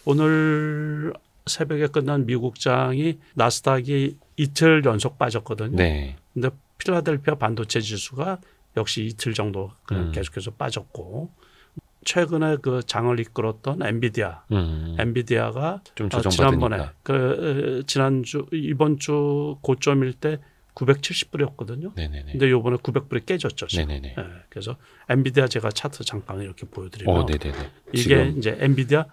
오늘 새벽에 끝난 미국장이 나스닥이 이틀 연속 빠졌거든요. 네. 근데 필라델피아 반도체 지수가 역시 이틀 정도 그냥 계속해서 빠졌고 최근에 그 장을 이끌었던 엔비디아가 좀 지난번에 지난주 이번 주 고점일 때 970불이었거든요. 네네네. 근데 이번에 900불이 깨졌죠. 네네네. 네, 그래서 엔비디아 제가 차트 잠깐 이렇게 보여드리면 네네네. 이게 지금. 이제 엔비디아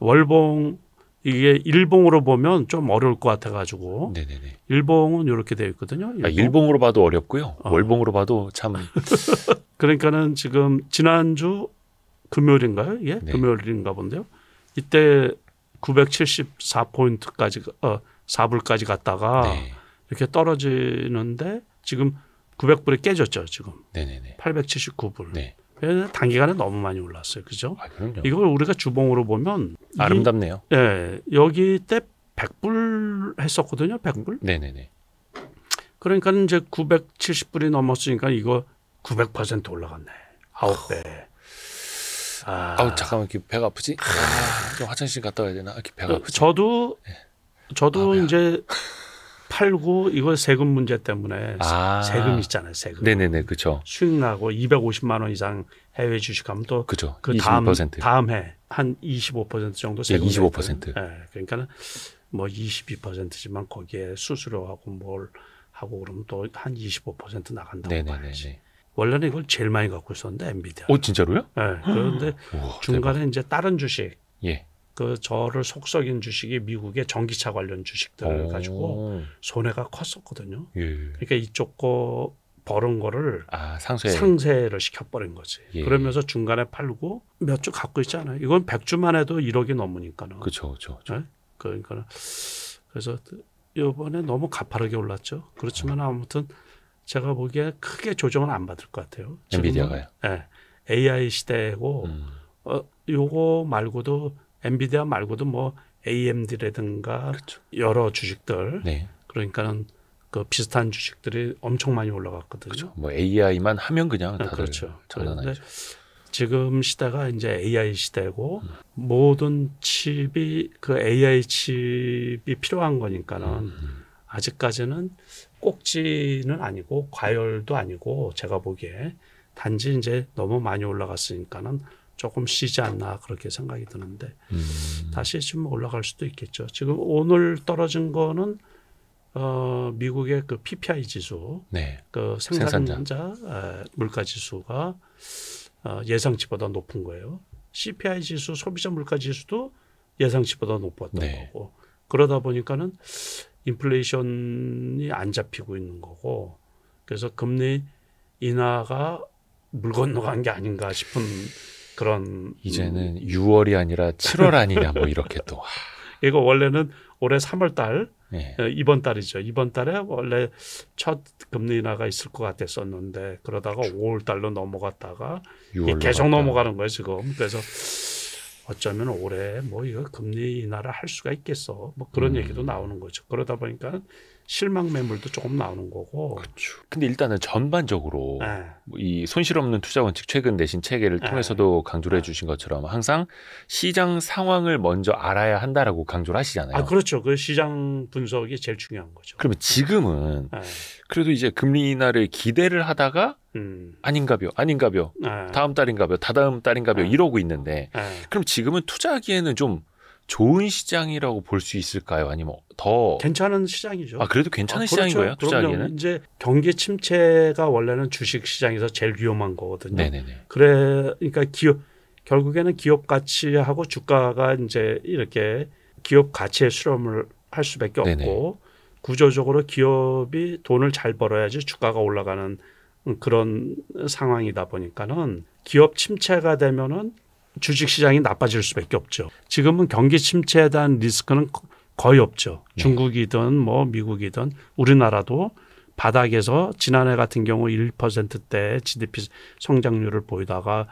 월봉 이게 일봉으로 보면 좀 어려울 것 같아가지고 네네네. 일봉은 이렇게 되어 있거든요. 일봉으로 봐도 어렵고요. 월봉으로 봐도 참. 그러니까는 지금 지난주 금요일인가요? 예, 네. 금요일인가 본데요. 이때 974포인트까지 4불까지 갔다가 네. 이렇게 떨어지는데 지금 900불이 깨졌죠. 지금 네네네. 879불. 네. 단기간에 너무 많이 올랐어요. 그죠? 그럼요. 이걸 우리가 주봉으로 보면 아름답네요. 여기 때 100불 했었거든요. 100불. 네네네. 그러니까 이제 970불이 넘었으니까 이거 900% 올라갔네. 9배. 잠깐만 이렇게 배가 아프지? 좀 화장실 갔다 와야 되나? 이렇게 배가 아프지? 저도 이제 팔고 이거 세금 문제 때문에 세금 있잖아요. 세금. 네네네, 그렇죠. 수익 나고 250만 원 이상 해외 주식하면 또 그죠. 그 22%. 다음 해 한 25% 정도 세금. 25%. 그러니까는 뭐 22%지만 거기에 수수료하고 뭘 하고 그러면 또 한 25% 나간다고 봐야지. 원래는 이걸 제일 많이 갖고 있었는데 엔비디아. 진짜로요? 네. 그런데 중간에 대박. 이제 다른 주식, 예. 그 저를 속썩인 주식이 미국의 전기차 관련 주식들 가지고 손해가 컸었거든요. 예. 그러니까 이쪽 거 벌은 거를 상쇄를 시켜버린 거지. 예. 그러면서 중간에 팔고 몇 주 갖고 있잖아요. 이건 100주만 해도 1억이 넘으니까는. 그렇죠. 네? 그러니까 그래서 이번에 너무 가파르게 올랐죠. 그렇지만 아무튼 제가 보기에 크게 조정은 안 받을 것 같아요. 엔비디아가요? 네. AI 시대고 요거 말고도 엔비디아 말고도 뭐 AMD라든가 그렇죠. 여러 주식들 네. 그러니까는 그 비슷한 주식들이 엄청 많이 올라갔거든요. 그렇죠. 뭐 AI만 하면 그냥 다들 그렇죠. 장난아니죠. 지금 시대가 이제 AI 시대고 모든 칩이 그 AI 칩이 필요한 거니까는 아직까지는 꼭지는 아니고 과열도 아니고 제가 보기에 단지 이제 너무 많이 올라갔으니까는 조금 쉬지 않나 그렇게 생각이 드는데 다시 좀 올라갈 수도 있겠죠. 지금 오늘 떨어진 거는 미국의 그 PPI 지수, 그 생산자 물가 지수가 예상치보다 높은 거예요. CPI 지수, 소비자 물가 지수도 예상치보다 높았던 거고 그러다 보니까는 인플레이션이 안 잡히고 있는 거고 그래서 금리 인하가 물 건너간 게 아닌가 싶은 그런 이제는 6월이 아니라 7월 아니냐 뭐 이렇게 또 이거 원래는 올해 3월 달 네. 이번 달이죠. 이번 달에 원래 첫 금리 인하가 있을 것 같았었는데 그러다가 5월 달로 넘어갔다가 계속 넘어가는 거예요 지금. 그래서 어쩌면 올해 뭐 이거 금리 인하를 할 수가 있겠어. 뭐 그런 얘기도 나오는 거죠. 그러다 보니까 실망 매물도 조금 나오는 거고. 그렇죠. 근데 일단은 전반적으로 이 손실 없는 투자 원칙 최근 내신 체계를 통해서도 강조를 해주신 것처럼 항상 시장 상황을 먼저 알아야 한다라고 강조를 하시잖아요. 그렇죠. 그 시장 분석이 제일 중요한 거죠. 그러면 지금은 그래도 이제 금리 인하를 기대를 하다가 아닌가벼 다음 달인가벼 다다음 달인가벼 이러고 있는데 그럼 지금은 투자하기에는 좀 좋은 시장이라고 볼 수 있을까요? 아니면 더 괜찮은 시장이죠. 그래도 괜찮은 시장인 거예요? 투자하기에는? 이제 경기 침체가 원래는 주식 시장에서 제일 위험한 거거든요. 네네네. 그러니까 결국에는 기업 가치하고 주가가 이제 이렇게 기업 가치의 수렴을 할 수밖에 없고 네네. 구조적으로 기업이 돈을 잘 벌어야지 주가가 올라가는 그런 상황이다 보니까는 기업 침체가 되면은 주식시장이 나빠질 수밖에 없죠. 지금은 경기 침체에 대한 리스크는 거의 없죠. 중국이든 뭐 미국이든 우리나라도 바닥에서 지난해 같은 경우 1%대 GDP 성장률을 보이다가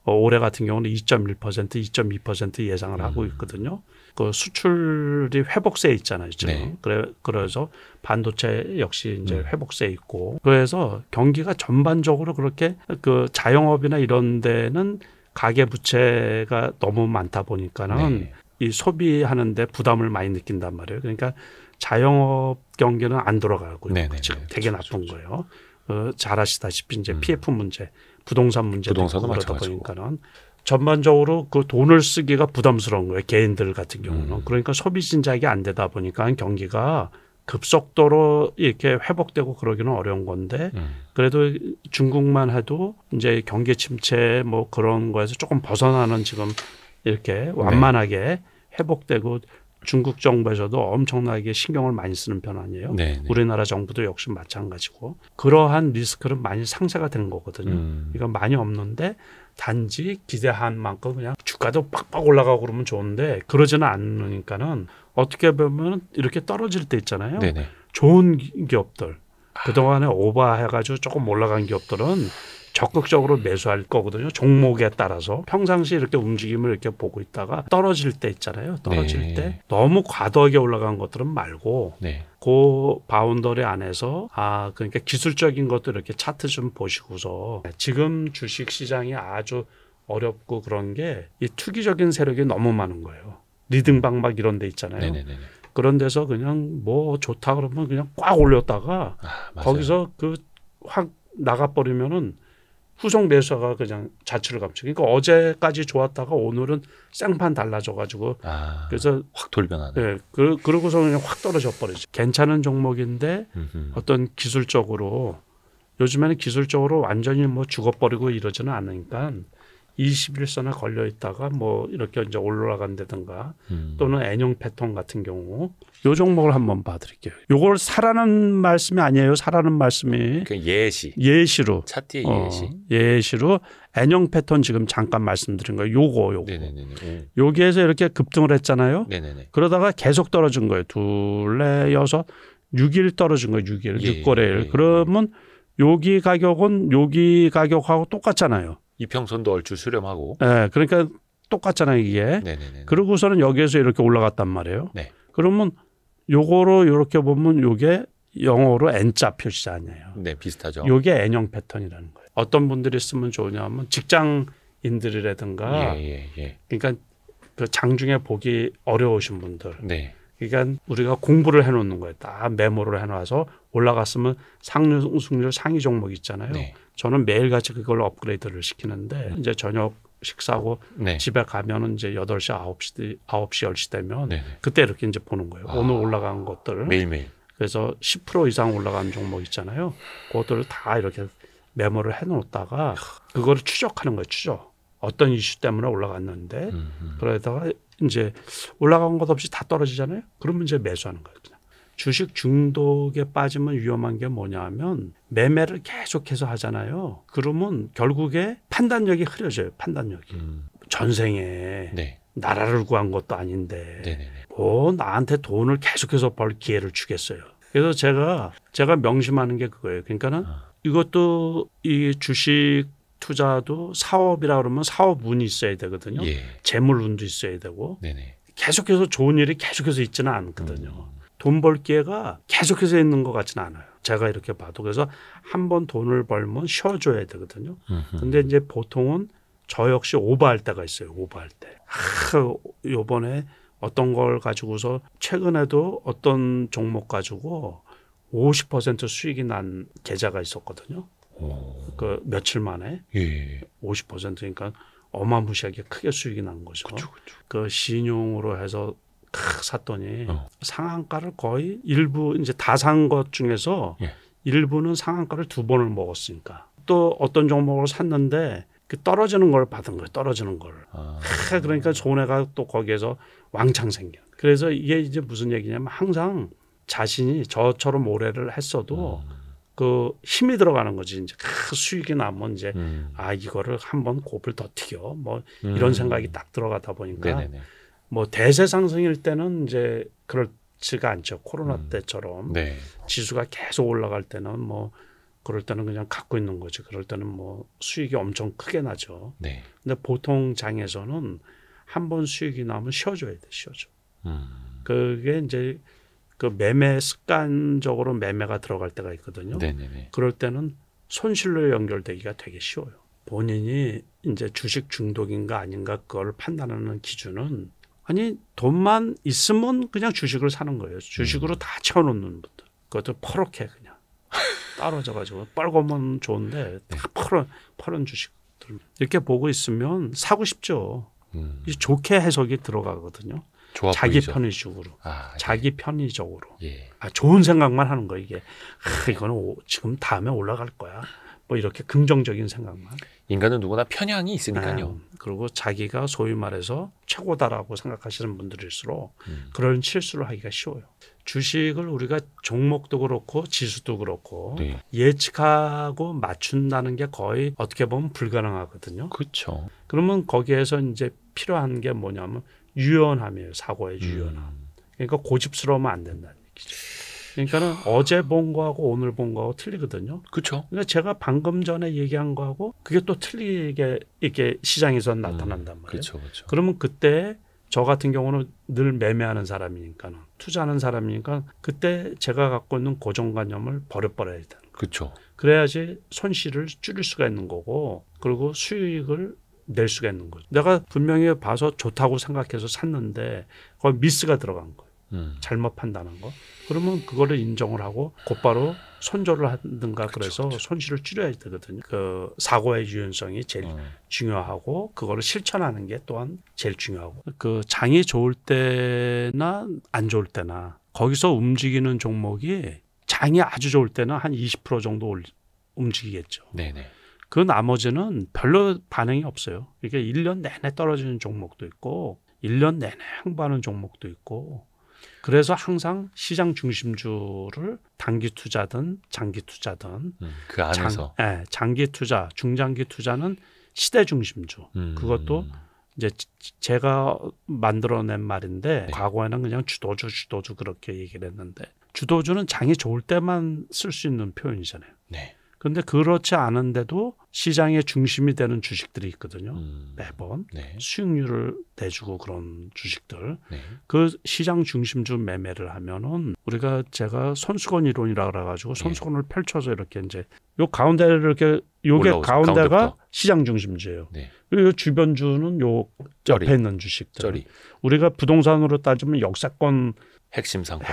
올해 같은 경우는 2.1%, 2.2% 예상을 하고 있거든요. 그 수출이 회복세에 있잖아요, 지금. 네. 그래서 반도체 역시 이제 회복세에 있고, 그래서 경기가 전반적으로 그렇게 그 자영업이나 이런 데는 가계 부채가 너무 많다 보니까는 네. 이 소비하는데 부담을 많이 느낀단 말이에요. 그러니까 자영업 경기는 안 돌아가고 지금 되게 나쁜 거예요. 잘 아시다시피 이제 PF 문제, 부동산 문제도 있고 그러다 보니까는 전반적으로 그 돈을 쓰기가 부담스러운 거예요. 개인들 같은 경우는. 그러니까 소비 진작이 안 되다 보니까 경기가 급속도로 이렇게 회복되고 그러기는 어려운 건데 그래도 중국만 해도 이제 경기 침체 뭐 그런 거에서 조금 벗어나는 지금 이렇게 완만하게 회복되고 중국 정부에서도 엄청나게 신경을 많이 쓰는 편 아니에요. 네. 우리나라 정부도 역시 마찬가지고 그러한 리스크는 많이 상쇄가 된 거거든요. 이건 많이 없는데 단지 기대한 만큼 그냥 주가도 빡빡 올라가고 그러면 좋은데 그러지는 않으니까는 어떻게 보면 이렇게 떨어질 때 있잖아요. 네네. 좋은 기업들 그동안에 오버해가지고 조금 올라간 기업들은 적극적으로 매수할 거거든요. 종목에 따라서 평상시 이렇게 움직임을 이렇게 보고 있다가 떨어질 때 있잖아요. 떨어질 때 너무 과도하게 올라간 것들은 말고 그 바운더리 안에서 그러니까 기술적인 것도 이렇게 차트 좀 보시고서 지금 주식 시장이 아주 어렵고 그런 게 이 투기적인 세력이 너무 많은 거예요. 리딩방 막 이런 데 있잖아요. 네네네. 그런 데서 그냥 뭐 좋다 그러면 그냥 꽉 올렸다가 거기서 그 확 나가버리면은 후속 매수가 그냥 자취를 감추. 그러니까 어제까지 좋았다가 오늘은 생판 달라져가지고 그래서 확 돌변하네. 네, 그러고서 그냥 확 떨어져 버리죠. 괜찮은 종목인데 어떤 기술적으로 요즘에는 기술적으로 완전히 뭐 죽어버리고 이러지는 않으니까 21선에 걸려 있다가 뭐 이렇게 이제 올라간다든가 또는 N형 패턴 같은 경우 요 종목을 한번 봐드릴게요. 요걸 사라는 말씀이 아니에요. 사라는 말씀이 그 예시로 차트의 예시로 N형 패턴 지금 잠깐 말씀드린 거예요. 요거 여기에서 이렇게 급등을 했잖아요. 그러다가 계속 떨어진 거예요. 둘레 여섯 6일 떨어진 거예요. 6일 6거래일. 그러면 여기 가격은 여기 가격하고 똑같잖아요. 이평선도 얼추 수렴하고. 네, 그러니까 똑같잖아요 이게. 그러고서는 여기에서 이렇게 올라갔단 말이에요. 그러면 요거로 이렇게 보면 요게 영어로 N자 표시 아니에요. 네, 비슷하죠. 요게 N형 패턴이라는 거예요. 어떤 분들이 쓰면 좋으냐면 직장인들이라든가 그러니까 그 장중에 보기 어려우신 분들. 그러니까 우리가 공부를 해놓는 거예요. 다 메모를 해놔서 올라갔으면 상승률 상위 종목 있잖아요. 저는 매일같이 그걸 업그레이드를 시키는데 이제 저녁 식사하고 집에 가면은 이제 8시, 9시, 10시 되면 그때 이렇게 이제 보는 거예요. 오늘 올라간 것들. 매일매일. 그래서 10% 이상 올라간 종목 있잖아요. 그것들을 다 이렇게 메모를 해놓다가 그거를 추적하는 거예요. 추적. 어떤 이슈 때문에 올라갔는데 그러다가 이제 올라간 것 없이 다 떨어지잖아요. 그러면 이제 매수하는 거예요. 그냥. 주식 중독에 빠지면 위험한 게 뭐냐면 매매를 계속해서 하잖아요. 그러면 결국에 판단력이 흐려져요. 판단력이. 전생에 나라를 구한 것도 아닌데 뭐 나한테 돈을 계속해서 벌 기회를 주겠어요. 그래서 제가 명심하는 게 그거예요. 그러니까는 이것도 이 주식 투자도 사업이라 그러면 사업운이 있어야 되거든요. 재물운도 있어야 되고 계속해서 좋은 일이 계속해서 있지는 않거든요. 돈 벌 기회가 계속해서 있는 것 같지는 않아요. 제가 이렇게 봐도. 그래서 한번 돈을 벌면 쉬어줘야 되거든요. 근데 이제 보통은 저 역시 오버할 때가 있어요. 오버할 때. 요번에 어떤 걸 가지고서 최근에도 어떤 종목 가지고 50% 수익이 난 계좌가 있었거든요. 그 며칠 만에 50%니까 어마무시하게 크게 수익이 난 거죠. 그 신용으로 해서 샀더니 상한가를 거의 일부 이제 다 산 것 중에서 일부는 상한가를 2번을 먹었으니까 또 어떤 종목을 샀는데 그 떨어지는 걸 받은 거예요. 떨어지는 걸. 그러니까 손해가 또 거기에서 왕창 생겨. 그래서 이게 이제 무슨 얘기냐면 항상 자신이 저처럼 오래를 했어도 그 힘이 들어가는 거지. 이제 수익이 나면 이제 이거를 한번 곱을 더 튀겨. 뭐 이런 생각이 딱 들어가다 보니까 뭐 대세 상승일 때는 이제 그렇지가 않죠. 코로나 때처럼 지수가 계속 올라갈 때는 뭐 그럴 때는 그냥 갖고 있는 거지. 그럴 때는 뭐 수익이 엄청 크게 나죠. 네. 근데 보통 장에서는 한 번 수익이 나면 쉬어줘야 돼, 쉬어줘. 그게 이제 그 매매 습관적으로 매매가 들어갈 때가 있거든요. 네네네. 그럴 때는 손실로 연결되기가 되게 쉬워요. 본인이 이제 주식 중독인가 아닌가 그걸 판단하는 기준은 아니 돈만 있으면 그냥 주식을 사는 거예요. 주식으로 다 채워놓는 분들. 그것도 퍼렇게 그냥 떨어져가지고 빨고면 좋은데 다 퍼런 주식들 이렇게 보고 있으면 사고 싶죠. 좋게 해석이 들어가거든요. 자기 보이죠? 편의적으로, 자기 예. 편의적으로. 예. 좋은 생각만 하는 거 이게. 이거는 지금 다음에 올라갈 거야. 뭐 이렇게 긍정적인 생각만. 인간은 누구나 편향이 있으니까요. 그리고 자기가 소위 말해서 최고다라고 생각하시는 분들일수록 그런 실수를 하기가 쉬워요. 주식을 우리가 종목도 그렇고 지수도 그렇고 네. 예측하고 맞춘다는 게 거의 어떻게 보면 불가능하거든요. 그렇죠. 그러면 거기에서 이제 필요한 게 뭐냐면 유연함이에요. 사고의 유연함. 그러니까 고집스러우면 안 된다는 얘기죠. 그러니까는 어제 본 거하고 오늘 본 거하고 틀리거든요. 그렇죠. 그러니까 제가 방금 전에 얘기한 거하고 그게 또 틀리게 이렇게 시장에서 나타난단 말이에요. 그렇죠, 그렇죠. 그러면 그때 저 같은 경우는 늘 매매하는 사람이니까는 투자하는 사람이니까 그때 제가 갖고 있는 고정관념을 버려야 돼. 그렇죠. 그래야지 손실을 줄일 수가 있는 거고 그리고 수익을 낼 수가 있는 거죠. 내가 분명히 봐서 좋다고 생각해서 샀는데 거기 미스가 들어간 거예요. 잘못 판단한 거. 그러면 그거를 인정을 하고 곧바로 손절을 하든가 그래서 손실을 줄여야 되거든요. 그 사고의 유연성이 제일 중요하고 그거를 실천하는 게 또한 제일 중요하고 그 장이 좋을 때나 안 좋을 때나 거기서 움직이는 종목이 장이 아주 좋을 때는 한 20% 정도 움직이겠죠. 네네. 그 나머지는 별로 반응이 없어요. 이게 1년 내내 떨어지는 종목도 있고 1년 내내 행보하는 종목도 있고 그래서 항상 시장 중심주를 단기 투자든 장기 투자든 그 안에서 장기 투자, 중장기 투자는 시대 중심주. 그것도 이제 제가 만들어낸 말인데 네. 과거에는 그냥 주도주 그렇게 얘기를 했는데 주도주는 장이 좋을 때만 쓸 수 있는 표현이잖아요. 네. 그런데 그렇지 않은데도 시장의 중심이 되는 주식들이 있거든요. 매번 네. 수익률을 내주고 그런 주식들. 네. 그 시장 중심주 매매를 하면은 제가 손수건 이론이라 그래가지고 손수건을 펼쳐서 이렇게 이제 요 가운데를 이렇게 요게 가운데가 가운데부터. 시장 중심주예요. 네. 그리고 주변주는 요 쩌리. 옆에 있는 주식들. 쩌리. 우리가 부동산으로 따지면 역세권 핵심 상품.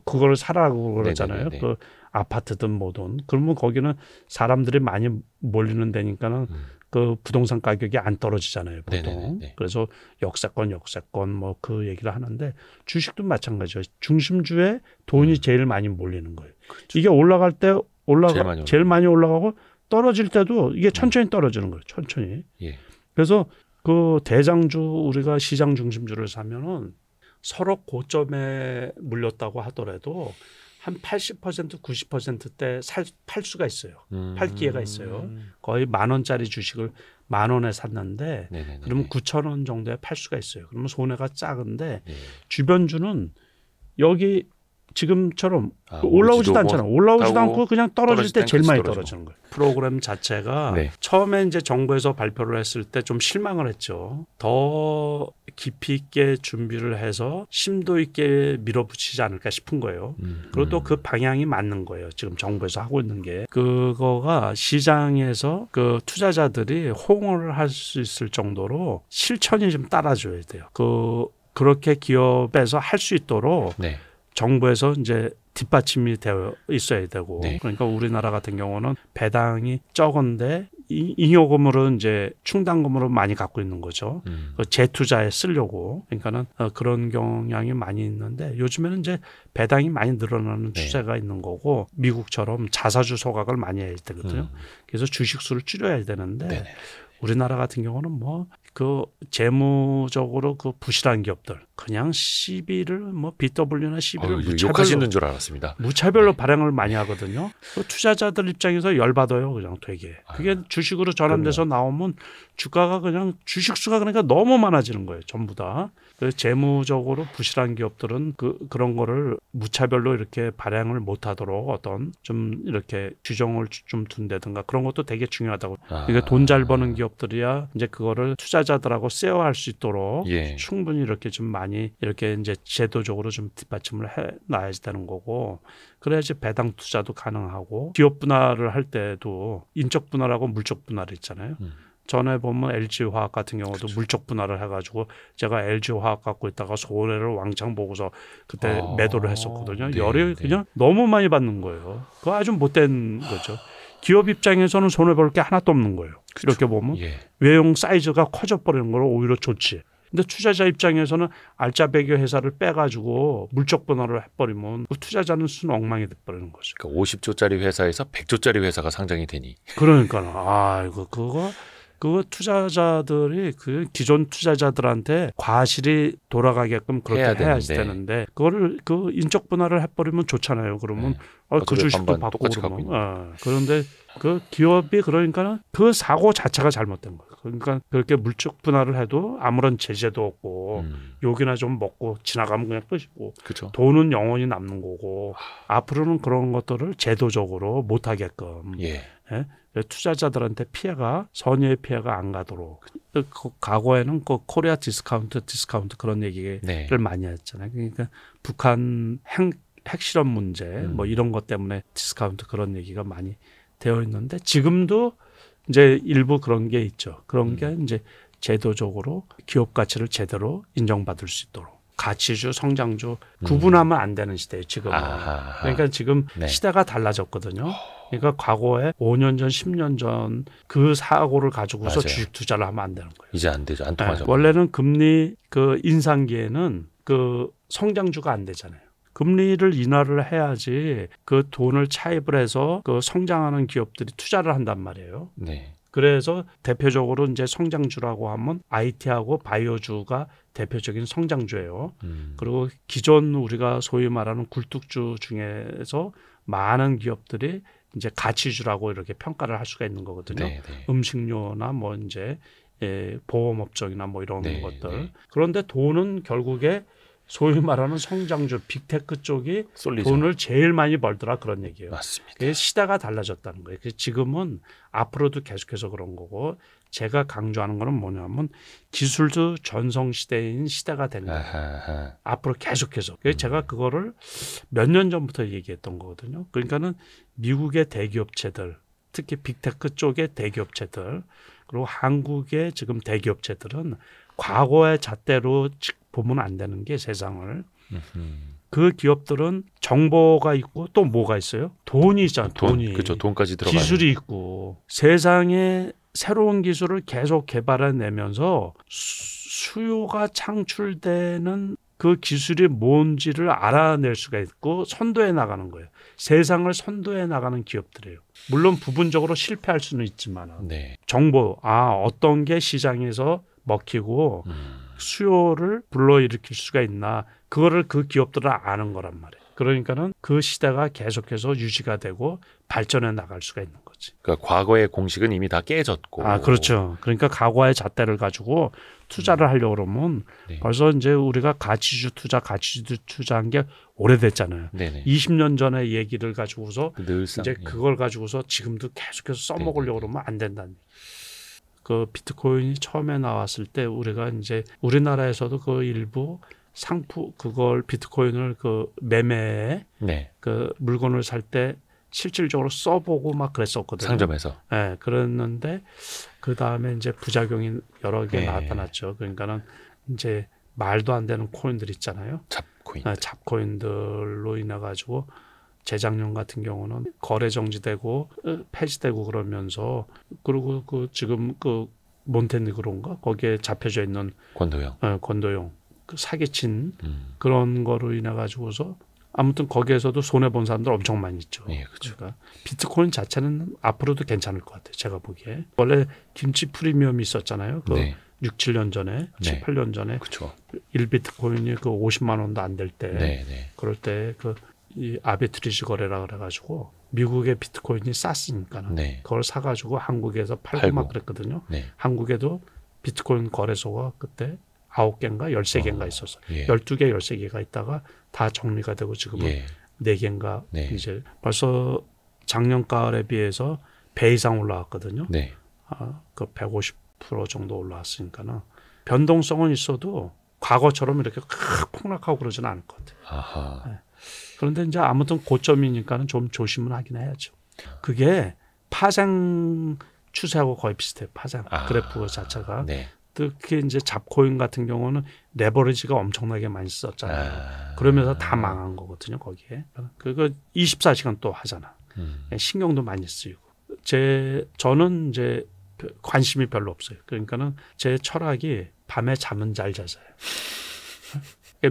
그거를 사라고 그러잖아요. 네네네네. 그 아파트든 뭐든. 그러면 거기는 사람들이 많이 몰리는 데니까는 그 부동산 가격이 안 떨어지잖아요. 보통. 네네네. 그래서 역세권 뭐 그 얘기를 하는데 주식도 마찬가지예요. 중심주에 돈이 제일 많이 몰리는 거예요. 그렇죠. 이게 올라갈 때 제일 많이 올라가고 떨어질 때도 이게 천천히 떨어지는 거예요. 천천히. 예. 그래서 그 대장주 우리가 시장 중심주를 사면은 서로 고점에 물렸다고 하더라도 한 80% 90%대 팔 수가 있어요. 팔 기회가 있어요. 거의 10,000원짜리 주식을 10,000원에 샀는데 네네네. 그러면 9,000원 정도에 팔 수가 있어요. 그러면 손해가 작은데 네. 주변주는 여기 지금처럼 올라오지도 않잖아. 올라오지도 않고 그냥 떨어질 때 제일 많이 떨어지는 거예요. 프로그램 자체가 네. 처음에 이제 정부에서 발표를 했을 때 좀 실망을 했죠. 더 깊이 있게 준비를 해서 심도 있게 밀어붙이지 않을까 싶은 거예요. 그리고 또 그 방향이 맞는 거예요. 지금 정부에서 하고 있는 게. 그거가 시장에서 그 투자자들이 호응을 할 수 있을 정도로 실천이 좀 따라줘야 돼요. 그렇게 기업에서 할 수 있도록 네. 정부에서 이제 뒷받침이 되어 있어야 되고 네. 그러니까 우리나라 같은 경우는 배당이 적은데 잉여금으로 이제 충당금으로 많이 갖고 있는 거죠. 재투자에 쓰려고 그러니까는 그런 경향이 많이 있는데 요즘에는 이제 배당이 많이 늘어나는 추세가 있는 거고 미국처럼 자사주 소각을 많이 해야 되거든요. 그래서 주식 수를 줄여야 되는데 우리나라 같은 경우는 뭐 그 재무적으로 그 부실한 기업들 그냥 시비를 뭐 BW나 시비를 욕하시는 줄 알았습니다. 무차별로 발행을 많이 하거든요. 그 투자자들 입장에서 열받아요. 그냥 되게. 그게 주식으로 전환돼서 나오면 주가가 그냥 주식 수가 그러니까 너무 많아지는 거예요. 전부 다. 그래서 재무적으로 부실한 기업들은 그런 거를 무차별로 이렇게 발행을 못하도록 어떤 좀 이렇게 규정을 좀 둔다든가 그런 것도 되게 중요하다고. 이게 돈 잘 버는 기업들이야 이제 그거를 투자자들하고 쉐어할 수 있도록 충분히 이렇게 좀 많이 이렇게 이제 제도적으로 좀 뒷받침을 해 놔야 되는 거고. 그래야지 배당 투자도 가능하고 기업 분할을 할 때도 인적 분할하고 물적 분할이 있잖아요. 전에 보면 LG화학 같은 경우도 그렇죠. 물적 분할을 해가지고 제가 LG화학 갖고 있다가 손해를 왕창 보고서 그때 매도를 했었거든요. 네, 열이 그냥 너무 많이 받는 거예요. 그거 아주 못된 거죠. 기업 입장에서는 손해볼 게 하나도 없는 거예요. 그렇죠. 이렇게 보면 외형 사이즈가 커져버리는 걸 오히려 좋지. 근데 투자자 입장에서는 알짜배기 회사를 빼가지고 물적 분할을 해버리면 투자자는 순 엉망이 돼버리는 거죠. 그러니까 50조짜리 회사에서 100조짜리 회사가 상장이 되니. 그러니까 그거 투자자들이 그 기존 투자자들한테 과실이 돌아가게끔 그렇게 해야 되는데 그거를 그 인적 분할을 해버리면 좋잖아요. 그러면 그 주식도 받고 그러면 그런데 그 기업이 그러니까는 그 사고 자체가 잘못된 거예요. 그러니까 그렇게 물적 분할을 해도 아무런 제재도 없고 욕이나 좀 먹고 지나가면 그냥 끝이고 그쵸. 돈은 영원히 남는 거고 앞으로는 그런 것들을 제도적으로 못하게끔 투자자들한테 피해가 선의의 피해가 안 가도록 그 과거에는 그 코리아 디스카운트 그런 얘기를 많이 했잖아요. 그러니까 북한 핵실험 문제 뭐 이런 것 때문에 디스카운트 그런 얘기가 많이 되어 있는데 지금도 이제 일부 그런 게 있죠. 그런 게 이제 제도적으로 기업 가치를 제대로 인정받을 수 있도록. 가치주, 성장주 구분하면 안 되는 시대예요. 지금은. 그러니까 지금 시대가 달라졌거든요. 그러니까 과거에 5년 전, 10년 전 그 사고를 가지고서 주식 투자를 하면 안 되는 거예요. 이제 안 되죠. 안 통하죠. 원래는 금리 그 인상기에는 그 성장주가 안 되잖아요. 금리를 인하를 해야지 그 돈을 차입을 해서 그 성장하는 기업들이 투자를 한단 말이에요. 그래서 대표적으로 이제 성장주라고 하면 IT하고 바이오주가 대표적인 성장주예요. 그리고 기존 우리가 소위 말하는 굴뚝주 중에서 많은 기업들이 이제 가치주라고 이렇게 평가를 할 수가 있는 거거든요. 음식료나 뭐 이제 보험업종이나 뭐 이런 것들. 그런데 돈은 결국에 소위 말하는 성장주 빅테크 쪽이 쏠리죠. 돈을 제일 많이 벌더라 그런 얘기예요. 맞습니다. 그게 시대가 달라졌다는 거예요. 지금은 앞으로도 계속해서 그런 거고 제가 강조하는 거는 뭐냐면 기술도 전성 시대인 시대가 되는 거예요. 앞으로 계속해서. 그래서 제가 그거를 몇 년 전부터 얘기했던 거거든요. 그러니까는 미국의 대기업체들 특히 빅테크 쪽의 대기업체들 그리고 한국의 지금 대기업체들은 과거의 잣대로 보면 안 되는 게 세상을. 그 기업들은 정보가 있고 또 뭐가 있어요? 돈이 있잖아요. 돈이. 그렇죠. 돈까지 들어가요. 기술이 있고 세상에 새로운 기술을 계속 개발해내면서 수요가 창출되는 그 기술이 뭔지를 알아낼 수가 있고 선도해 나가는 거예요. 세상을 선도해 나가는 기업들이에요. 물론 부분적으로 실패할 수는 있지만 정보, 어떤 게 시장에서 먹히고 수요를 불러일으킬 수가 있나 그거를 그 기업들은 아는 거란 말이에요. 그러니까는 그 시대가 계속해서 유지가 되고 발전해 나갈 수가 있는 거지. 그러니까 과거의 공식은 이미 다 깨졌고. 그렇죠. 그러니까 과거의 잣대를 가지고 투자를 하려고 그러면 벌써 이제 우리가 가치주 투자한 게 오래됐잖아요. 20년 전의 얘기를 가지고서 이제 그걸 가지고서 지금도 계속해서 써먹으려고 그러면 안 된다는 얘기. 그 비트코인이 처음에 나왔을 때 우리가 이제 우리나라에서도 그 일부 상품 그걸 비트코인을 그 매매에 그 물건을 살 때 실질적으로 써보고 막 그랬었거든요. 상점에서. 그랬는데 그 다음에 이제 부작용이 여러 개 나타났죠. 그러니까는 이제 말도 안 되는 코인들 있잖아요. 잡코인들로 인해 가지고 재작년 같은 경우는 거래 정지되고 폐지되고 그러면서 그리고 그 지금 그 몬테네그로인가 거기에 잡혀져 있는 권도용 그 사기친 그런 거로 인해 가지고서 아무튼 거기에서도 손해 본 사람들 엄청 많이 있죠. 그러니까 비트코인 자체는 앞으로도 괜찮을 것 같아요. 제가 보기에 원래 김치 프리미엄이 있었잖아요. 그 6, 7년 전에, 네. 7, 8년 전에 그쵸. 1비트코인이 그 50만 원도 안 될 때, 네, 네. 그럴 때 그 이 아비트리지 거래라 그래가지고 미국의 비트코인이 쌌으니까는 네. 그걸 사가지고 한국에서 팔고 막 그랬거든요. 네. 한국에도 비트코인 거래소가 그때 9개인가 13개인가 있었어요. 예. 12개, 13개가 있다가 다 정리가 되고 지금은 예. 4개인가 네. 이제 벌써 작년 가을에 비해서 배 이상 올라왔거든요. 네. 그 150% 정도 올라왔으니까는 변동성은 있어도 과거처럼 이렇게 확 폭락하고 그러지는 않을 것 같아요. 아하. 네. 그런데 이제 아무튼 고점이니까는 좀 조심은 하긴 해야죠. 그게 파생 추세하고 거의 비슷해요. 파생 그래프 자체가. 네. 특히 이제 잡코인 같은 경우는 레버리지가 엄청나게 많이 썼잖아요. 그러면서 다 망한 거거든요. 거기에. 그거 24시간 또 하잖아. 신경도 많이 쓰이고. 저는 이제 관심이 별로 없어요. 그러니까는 제 철학이 밤에 잠은 잘 자서요.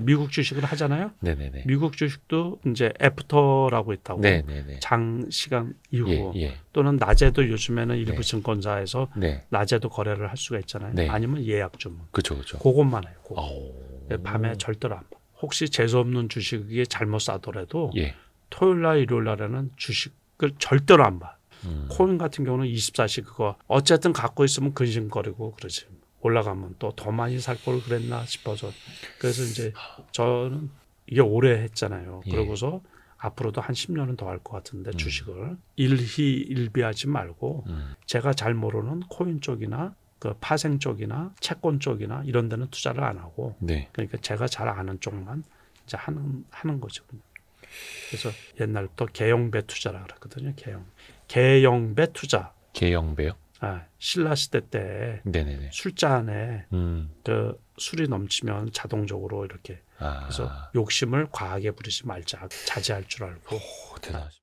미국 주식을 하잖아요. 네네네. 미국 주식도 이제 애프터라고 있다고. 네네네. 장 시간 이후 예. 또는 낮에도 요즘에는 일부 네. 증권사에서 네. 낮에도 거래를 할 수가 있잖아요. 네. 아니면 예약 주문. 그렇죠. 그것만 해요. 그거. 밤에 절대로 안 봐. 혹시 재수 없는 주식이 잘못 싸더라도 예. 토요일 날 일요일 날에는 주식을 절대로 안 봐. 코인 같은 경우는 24시 그거 어쨌든 갖고 있으면 근심거리고 그러지. 올라가면 또 더 많이 살 걸 그랬나 싶어서. 그래서 이제 저는 이게 오래 했잖아요. 예. 그러고서 앞으로도 한 10년은 더 할 것 같은데 주식을 일희일비하지 말고 제가 잘 모르는 코인 쪽이나 그 파생 쪽이나 채권 쪽이나 이런 데는 투자를 안 하고 네. 그러니까 제가 잘 아는 쪽만 이제 하는 거죠. 그래서 옛날부터 개영배 투자라 그랬거든요. 개영배 투자. 개영배요? 신라 시대 때 네네네. 술잔에 그 술이 넘치면 자동적으로 이렇게 그래서 욕심을 과하게 부리지 말자 자제할 줄 알고. 오, 대단하십니다.